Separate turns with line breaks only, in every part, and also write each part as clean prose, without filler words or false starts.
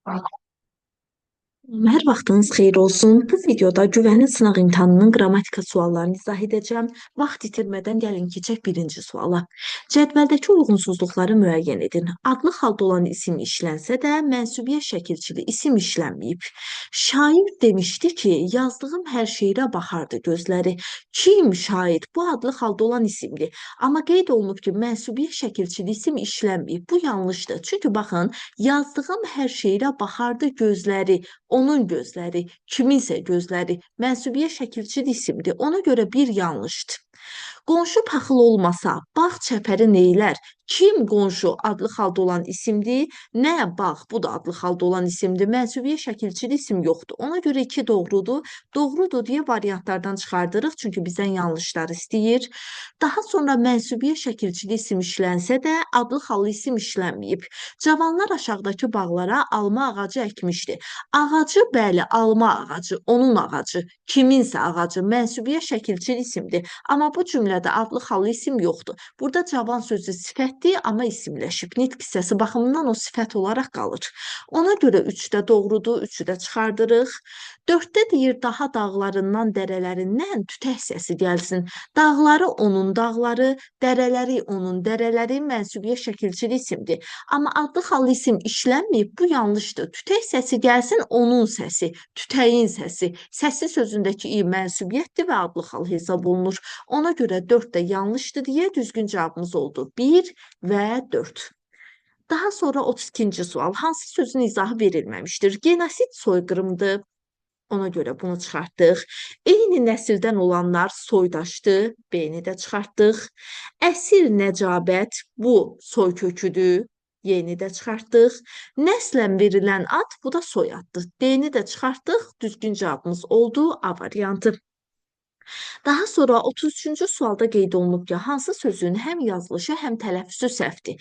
Hər vaxtınız xeyir olsun. Bu videoda güvənli sınaq imtahanının qrammatika suallarını izah edəcəm. Vaxt itirmədən gəlin keçək birinci suala. Cədvəldəki uyğunsuzluqları müəyyən edin. Adlı halda olan isim işlənsə də mənsubiyə şəkilçili isim işlənməyib. Şair demişdi ki, yazdığım hər şeyə baxardı gözləri. Kim şahid? Bu adlı halda olan isimdir. Amma qeyd olunub ki, mənsubiyə şəkilçili isim işlənməyib. Bu yanlışdır. Çünki baxın, yazdığım hər şeyə baxardı gözləri. Onun gözləri, kiminsə gözləri mənsubiyə şəkilçil isimdir. Ona görə bir yanlışdır. Qonşu paxıl olmasa, bağ çəpəri neylər? Kim qonşu adlı halda olan isimdir? Nə bağ bu da adlı halda olan isimdir. Mənsubiyə şəkilçil isim yoxdur. Ona görə 2 doğrudur. Doğrudur deyə variantlardan çıxardırıq, çünki bizdən yanlışlar istəyir. Daha sonra mənsubiyə şəkilçil isim işlənsə də adlı hallı isim işlənməyib. Cavanlar aşağıdakı bağlara alma ağacı əkmişdi. Ağacı, bəli, alma ağacı, onun ağacı, kiminsə ağacı, mənsubiyə şəkilçil isimdir. Amma bu cümlədə adlı hallı isim yoxdur. Burada cavan sözü sifətdir, amma isimləşib. Nitq hissəsi baxımından o sifət olaraq qalır. Ona görə 3-də doğrudur, 3-ü də çıxardırıq. 4-də deyir, daha dağlarından, dərələrindən tütək səsi gəlsin. Dağları onun dağları, dərələri onun dərələri mənsubiyə şəkilçil isimdir. Amma adlı hallı isim işlənməyib, bu yanlışdır. Tütək səsi gəlsin, onun səsi, tütəyin səsi. Səsi sözündəki i mənsubiyyətdir və adlı hal hesab olunur. Ona görə 4 də yanlışdır deyə düzgün cavabımız oldu. 1 və 4. Daha sonra 32-ci sual. Hansı sözün izahı verilməmişdir? Genosid soyqırımdır. Ona görə bunu çıxartdıq. Eyni nəsildən olanlar soydaşdır. B-ni də çıxartdıq. Əsil nəcabət bu soyköküdür. Y-ni də çıxartdıq. Nəslən verilən ad bu da soyaddır. D-ni də çıxartdıq. Düzgün cavabımız oldu A variantı. Daha sonra 33-cü sualda qeyd olunub ki, hansı sözün həm yazılışı, həm tələffüzü səhvdir.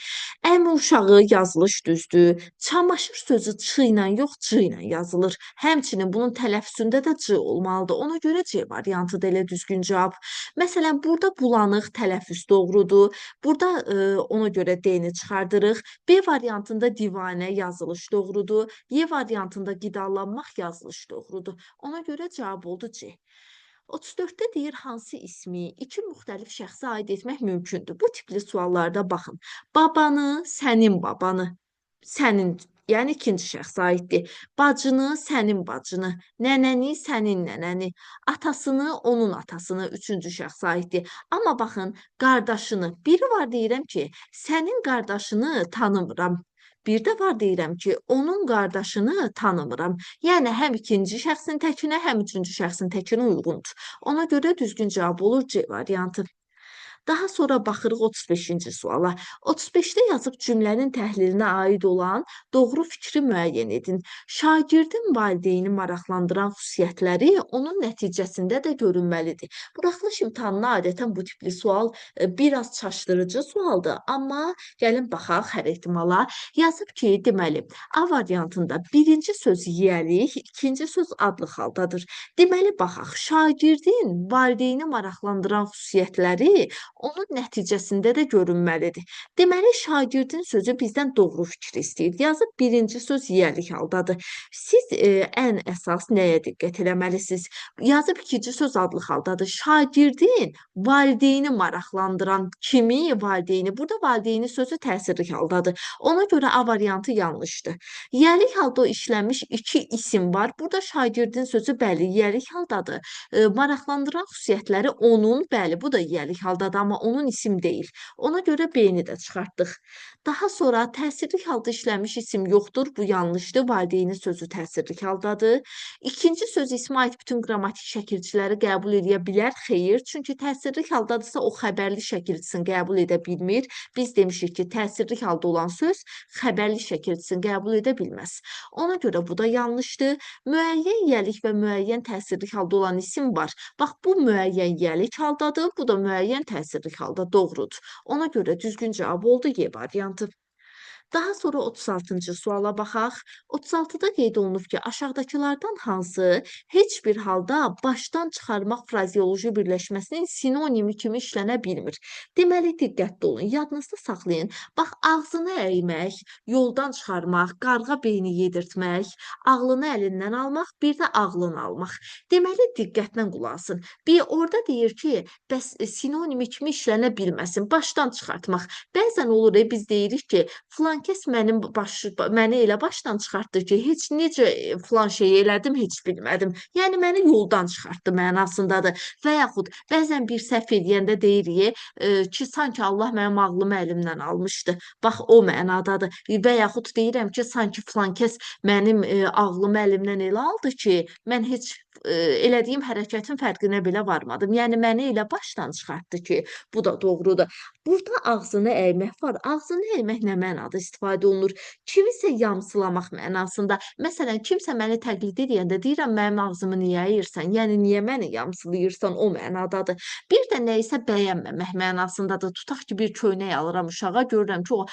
Əmi uşağı yazılış düzdür. Çamaşır sözü ç ilə yox, c ilə yazılır. Həmçinin bunun tələffüzündə də c olmalıdır. Ona görə C variantı da elə düzgün cavab. Məsələn, burada bulanıq tələffüz doğrudur. Burada ona görə D-ni çıxardırıq. B variantında divanə yazılış doğrudur. Y variantında qidalanmaq yazılış doğrudur. Ona görə cavab oldu C. 34-də deyir, hansı ismi iki müxtəlif şəxsə aid etmək mümkündür? Bu tipli suallarda baxın. Babanı, sənin babanı, sənin, yəni ikinci şəxsə aiddir. Bacını, sənin bacını, nənəni, sənin nənəni, atasını, onun atasını, üçüncü şəxsə aiddir. Amma baxın, qardaşını, biri var deyirəm ki, sənin qardaşını tanımıram. Bir də var deyirəm ki, onun qardaşını tanımıram. Yəni, həm ikinci şəxsin təkinə, həm üçüncü şəxsin təkinə uyğundur. Ona görə düzgün cavab olur C variantı. Daha sonra baxırıq 35-ci suala. 35-də yazıb cümlənin təhlilinə aid olan doğru fikri müəyyən edin. Şagirdin valideyni maraqlandıran xüsusiyyətləri onun nəticəsində də görünməlidir. Buraxılış imtahanına adətən bu tipli sual biraz çaşdırıcı sualdır, amma gəlin baxaq hər ehtimala. Yazıb ki, deməli, A variantında birinci söz yiyəlik, ikinci söz adlı haldadır. Deməli, baxaq, şagirdin valideyni maraqlandıran xüsusiyyətləri onun nəticəsində də görünməlidir. Deməli, şagirdin sözü bizdən doğru fikri istəyir. Yazıb birinci söz yiyəlik haldadır. Siz ən əsas nəyə diqqət eləməlisiniz? Yazıb ikinci söz adlı haldadır. Şagirdin valideyni maraqlandıran kimi valideyni? Burada valideyni sözü təsirli haldadır. Ona görə A variantı yanlışdır. Yiyəlik halda işlənmiş iki isim var. Burada şagirdin sözü bəli, yiyəlik haldadır. Maraqlandıran xüsusiyyətləri onun, bəli, bu da yiyəlik haldadır, amma onun isim deyil. Ona görə B-ni də çıxartdıq. Daha sonra təsirli halda işlənmiş isim yoxdur, bu yanlışdır. Valideyni sözü təsirli haldadır. İkinci söz ismə aid bütün qrammatik şəkilçiləri qəbul edə bilər, xeyr. Çünki təsirli haldadırsa o xəbərli şəkilçisini qəbul edə bilmir. Biz demişik ki, təsirli halda olan söz xəbərli şəkilçisini qəbul edə bilməz. Ona görə bu da yanlışdır. Müəyyən yiyəlik və müəyyən təsirli halda olan isim var. Bax, bu müəyyən yiyəlik haldadır, bu da müəyyən təsirli halda doğrudur. Ona görə düzgün cavab oldu Y variantı. Daha sonra 36-cı suala baxaq. 36-da qeyd olunub ki, aşağıdakılardan hansı heç bir halda başdan çıxarmaq frazeoloji birləşməsinin sinonimi kimi işlənə bilmir? Deməli, diqqətli olun, yadınızda saxlayın. Bax, ağzını əymək, yoldan çıxarmaq, qarğa beyni yedirtmək, ağlını əlindən almaq, bir də ağlını almaq. Deməli, diqqətlə qulaq asın. Bir orada deyir ki, bəs sinonimi kimi işlənə bilməsin, başdan çıxartmaq. Bəzən olur, biz deyirik ki, filan kəs məni elə başdan çıxartdı ki, heç necə filan şeyi elədim, heç bilmədim. Yəni məni yoldan çıxartdı mənasındadır. Və yaxud bəzən bir səhv edəndə deyirik ki, sanki Allah mənim ağlımı əlimdən almışdı. Bax o mənadadır. Və yaxud deyirəm ki, sanki filan kəs mənim ağlımı əlimdən elə aldı ki, mən heç elədiyim hərəkətin fərqinə belə varmadım. Yəni məni elə başdan çıxartdı ki, bu da doğrudur. Burada ağzını əymək var. Ağzını əymək nə mənada istifadə olunur? Kimisə yamsılamaq mənasında. Məsələn, kimsə məni təqlid edəndə deyirəm, mənim ağzımı niyə əyirsən? Yəni niyə məni yamsılayırsan? O mənadadır. Bir də nə isə bəyənməmək mənasındadır. Tutaq ki, bir köynək alıram uşağa, görürəm ki, o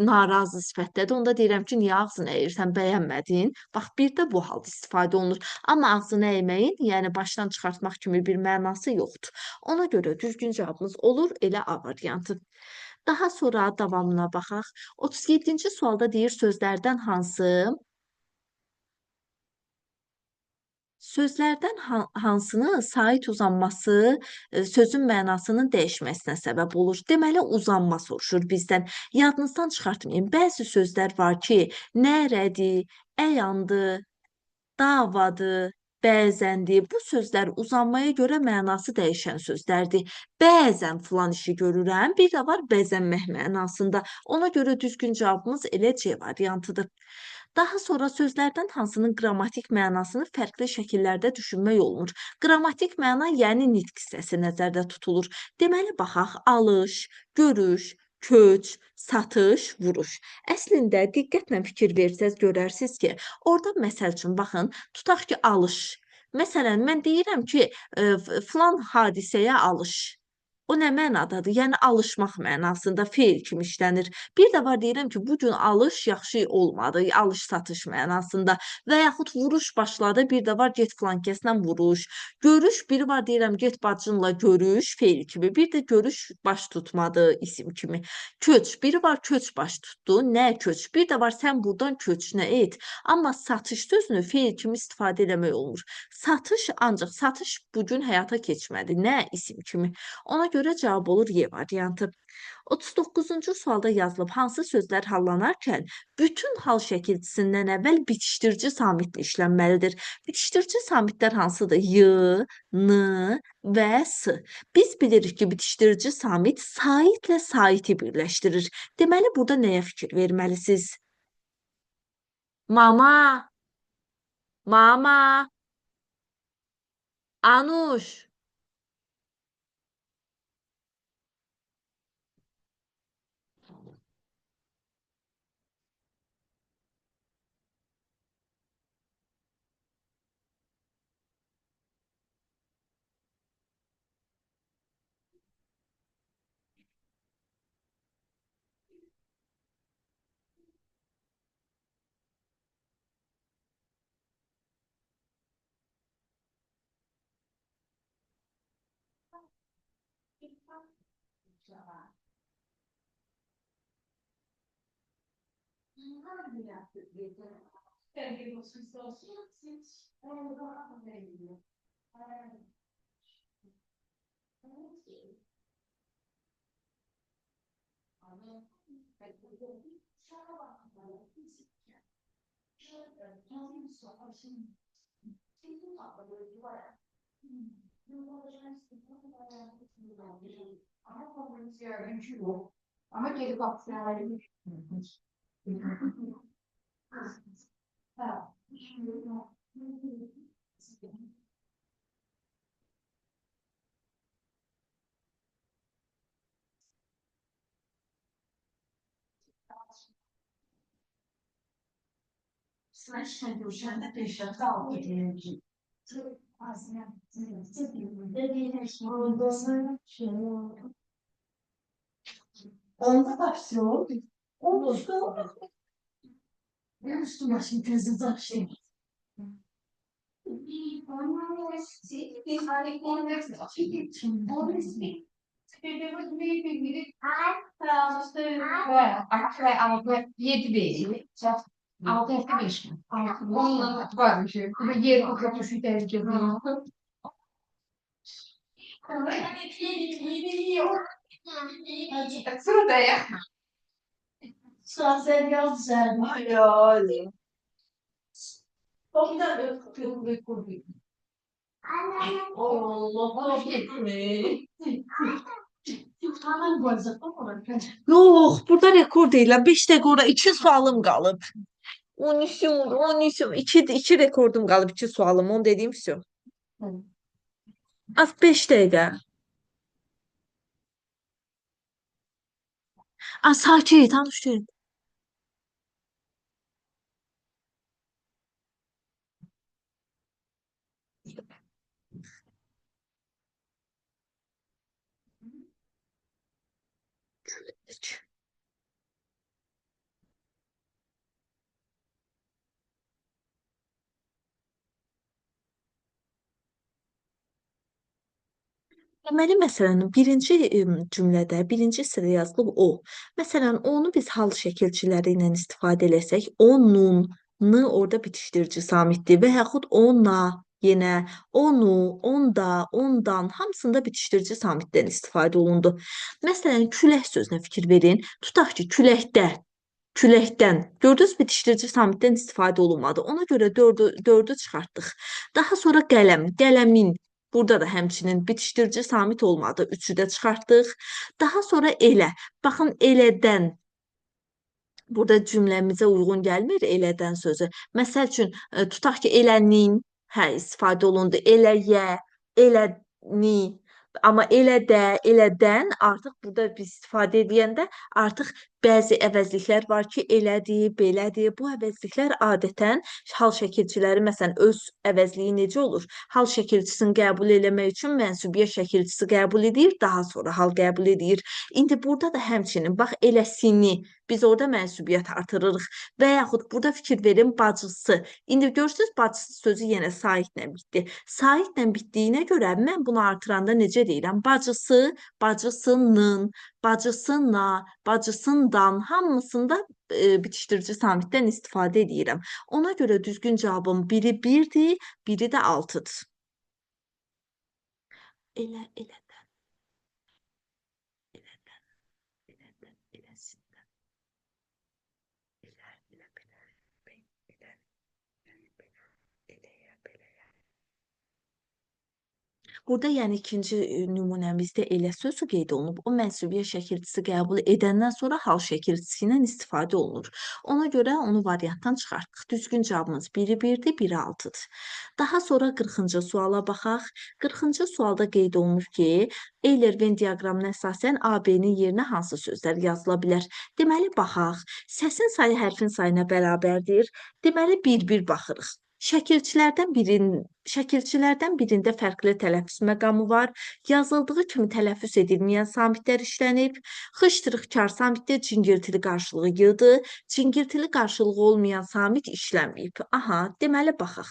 narazı sifətdədir. Onda deyirəm ki, niyə ağzını əyirsən? Bəyənmədin? Bax, bir də bu halda istifadə olunur. Amma ağzını əyməyin, yəni başdan çıxartmaq kimi bir mənası yoxdur. Ona görə düzgün cavabımız olur elə A variantı. Daha sonra davamına baxaq. 37-ci sualda deyir sözlərdən sözlərdən hansının sait uzanması sözün mənasının dəyişməsinə səbəb olur. Deməli, uzanma soruşur bizdən. Yadınızdan çıxartmayın. Bəzi sözlər var ki, nərədir, əyandır, davadır, bəzəndir. Bu sözlər uzanmaya görə mənası dəyişən sözlərdir. Bəzən filan işi görürəm, bir də var bəzənmək mənasında. Ona görə düzgün cavabımız elə C variantıdır. Daha sonra sözlərdən hansının qrammatik mənasını fərqli şəkillərdə düşünmək olmur. Qrammatik məna, yəni nitq hissəsi nəzərdə tutulur. Deməli, baxaq, alış, görüş, köç, satış, vuruş. Əslində diqqətlə fikir versəz görərsiniz ki, orada məsəl üçün baxın, tutaq ki, alış. Məsələn, mən deyirəm ki, filan hadisəyə alış. O nə mənadadır? Yəni alışmaq mənasında feil kimi işlənir. Bir də var deyirəm ki, bu gün alış yaxşı olmadı, alış-satış mənasında. Və yaxud vuruş başladı, bir də var get filan kəslə vuruş. Görüş, biri var deyirəm get bacınla görüş, feil kimi. Bir də görüş baş tutmadı isim kimi. Köç, biri var köç baş tutdu. Nə köç? Bir də var sən burdan köçünə et. Amma satış sözünü feil kimi istifadə eləmək olmur. Satış ancaq satış bu gün həyata keçmədi. Nə isim kimi. Ona görə cavab olur Y variantı. 39-cu sualda yazılıb hansı sözlər hallanarkən bütün hal şəkilçisindən əvvəl bitişdirici samitlə işlənməlidir. Bitişdirici samitlər hansıdır? Y, N və S. Biz bilirik ki, bitişdirici samit saitlə saiti birləşdirir. Deməli, burada nəyə fikir verməlisiniz? Mama, mama, Anuş. Ama geri kapsayalım. Smash uscendo pesce talk energy. Onda başlıyor.
Yedi değil. Altı etti beş mi? Onunla varmış. Bir yer okumuş bir tercih. Sırada ya. Sosyal yazar. Hayali. Ondan öptüm ve kurdum. Allah gitme.
Yox, burada rekord deyiləm. 5 dəqiqə ora 2 sualım qalıb. 13'üm, 13'üm. 2 rekordum qalıb, 2 sualım. Onu dediyim vəsə. Az 5 dəqiqə. Az sakit, danışın. Deməli, məsələn, birinci cümlədə, birinci hissədə yazılıb o. Məsələn, onu biz hal şəkilçiləri ilə istifadə eləsək, onun, n orada bitişdirici samitdir və yaxud ona, yenə, onu, onda, ondan hamısında bitişdirici samitdən istifadə olundu. Məsələn, külək sözünə fikir verin. Tutaq ki, küləkdə, küləkdən. Gördünüz bitişdirici samitdən istifadə olunmadı. Ona görə dördü çıxartdıq. Daha sonra qələm, qələmin. Burada da həmçinin bitişdirici samit olmadı. Üçü də çıxartdıq. Daha sonra elə. Baxın, elədən. Burada cümləmizə uyğun gəlmir elədən sözü. Məsəl üçün, tutaq ki, elənin, hə, istifadə olundu. Eləyə, eləni. Amma elə də, elədən artıq burada biz istifadə edəndə artıq bəzi əvəzliklər var ki, elədir, belədir. Bu əvəzliklər adətən hal şəkilçiləri, məsələn, öz əvəzliyi necə olur? Hal şəkilçisini qəbul eləmək üçün mənsubiyyət şəkilçisi qəbul edir, daha sonra hal qəbul edir. İndi burada da həmçinin, bax, eləsini biz orada mənsubiyyət artırırıq və yaxud burada fikir verin bacısı. İndi görürsünüz bacısı sözü yenə saitlə bitdi. Saitlə bitdiyinə görə mən bunu artıranda necə deyirəm? Bacısı, bacısının, bacısına, bacısından hamısında bitişdirici samitdən istifadə edirəm. Ona görə düzgün cavabım biri 1-dir, biri də 6-dır. Elə, elədən, elədən, elədən, eləsindən, elə, elə, belə, elə, eləyə, beləyə. Burada yəni ikinci nümunəmizdə elə sözü qeyd olunub. O mənsubiyyət şəkilçisi qəbul edəndən sonra hal şəkilçisi ilə istifadə olunur. Ona görə onu variantdan çıxartdıq. Düzgün cavabımız biri 1-dir, biri 6-dır. Daha sonra 40-cı suala baxaq. 40-cı sualda qeyd olunur ki, Eyler-Venn diaqramına əsasən AB-nin yerinə hansı sözlər yazıla bilər? Deməli, baxaq. Səsin sayı hərfin sayına bərabərdir. Deməli, bir-bir baxırıq. Şəkilçilərdən birində fərqli tələffüz məqamı var. Yazıldığı kimi tələffüz edilməyən samitlər işlənib. Xıştırıqkar samitdə cingirtili qarşılığı y-dır. Cingirtili qarşılığı olmayan samit işlənməyib. Aha, deməli baxaq.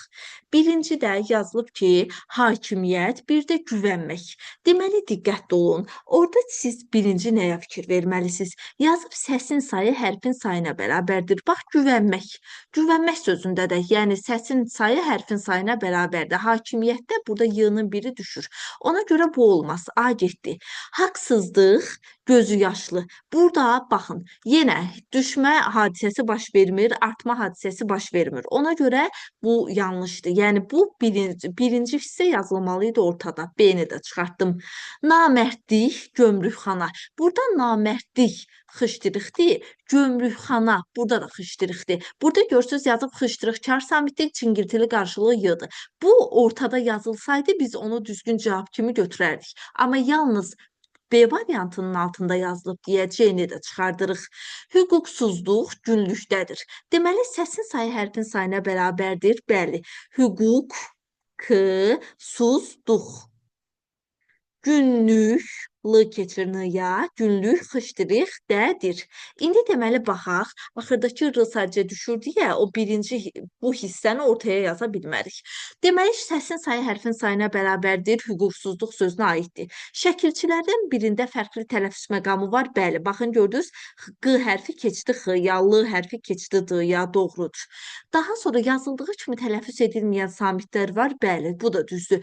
Birincidə yazılıb ki, hakimiyyət, bir də güvənmək. Deməli diqqətli olun. Orada siz birinci nəyə fikir verməlisiniz? Yazıb səsin sayı hərfin sayına bərabərdir. Bax, güvənmək. Güvənmək sözündə də, yəni səsin sayı hərfin sayına bərabərdir. Hakimiyyətdə burada y-nın biri düşür. Ona görə bu olmaz. A getdi. Haqsızlıq, gözü yaşlı. Burada baxın, yenə düşmə hadisəsi baş vermir, artma hadisəsi baş vermir. Ona görə bu yanlışdır. Yəni bu birinci hissə yazılmalı idi ortada. B-ni də çıxartdım. Namərdlik, gömrükxana. Burada namərdlik xışdırıqdır, gömrükxana burada da xışdırıqdır. Burada görürsünüz yazıb xışdırıqkar samitlik, cingirtili qarşılığı y-dır. Bu ortada yazılsaydı biz onu düzgün cavab kimi götürərdik. Amma yalnız B variantının altında yazılıb deyəcəyini də çıxardırıq. Hüquqsuzluq günlükdədir. Deməli, səsin sayı hərfin sayına bərabərdir. Bəli, hüquq, suzluq. Günlük, L keçir n-ya, günlük xışdırıq dədir. İndi deməli baxaq, axırdakı r sadəcə düşür deyə o birinci bu hissəni ortaya yaza bilmərik. Deməli səsin sayı hərfin sayına bərabərdir, hüquqsuzluq sözünə aiddir. Şəkilçilərdən birində fərqli tələffüz məqamı var. Bəli, baxın gördünüz, q hərfi keçdi x-ya, l hərfi keçdi d-ya, doğrudur. Daha sonra yazıldığı kimi tələffüz edilməyən samitlər var. Bəli, bu da düzdür.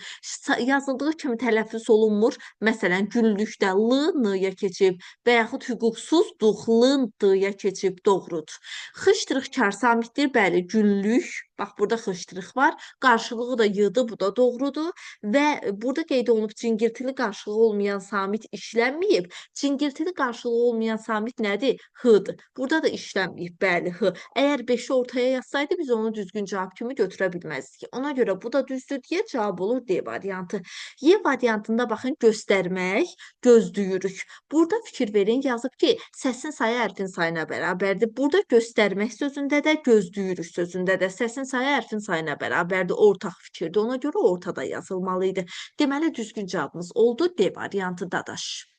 Yazıldığı kimi tələffüz olunmur. Məsələn, günlükdə l n-ya keçib və yaxud hüquqsuzluq l d-ya keçib, doğrudur. Xışdırıqkar samitdir. Bəli, günlük. Bax, burada xışdırıq var. Qarşılığı da y-dır, bu da doğrudur. Və burada qeyd olunub cingirtili qarşılığı olmayan samit işlənməyib. Cingirtili qarşılığı olmayan samit nədir? H-dır. Burada da işlənməyib. Bəli, H. Əgər 5-i ortaya yazsaydı, biz onu düzgün cavab kimi götürə bilməzdik. Ona görə bu da düzdür deyə cavab olur D variantı. Y variantında baxın, göstərmək, gözləyirik. Burada fikir verin, yazıb ki, səsin sayı hərfin sayına bərabərdir. Burada göstərmək sözündə də, gözləyirik sözündə də səsin sayı hərfin sayına bərabərdir. Ortaq fikirdir. Ona görə ortada yazılmalı idi. Deməli, düzgün cavabımız oldu D variantı Dadaş.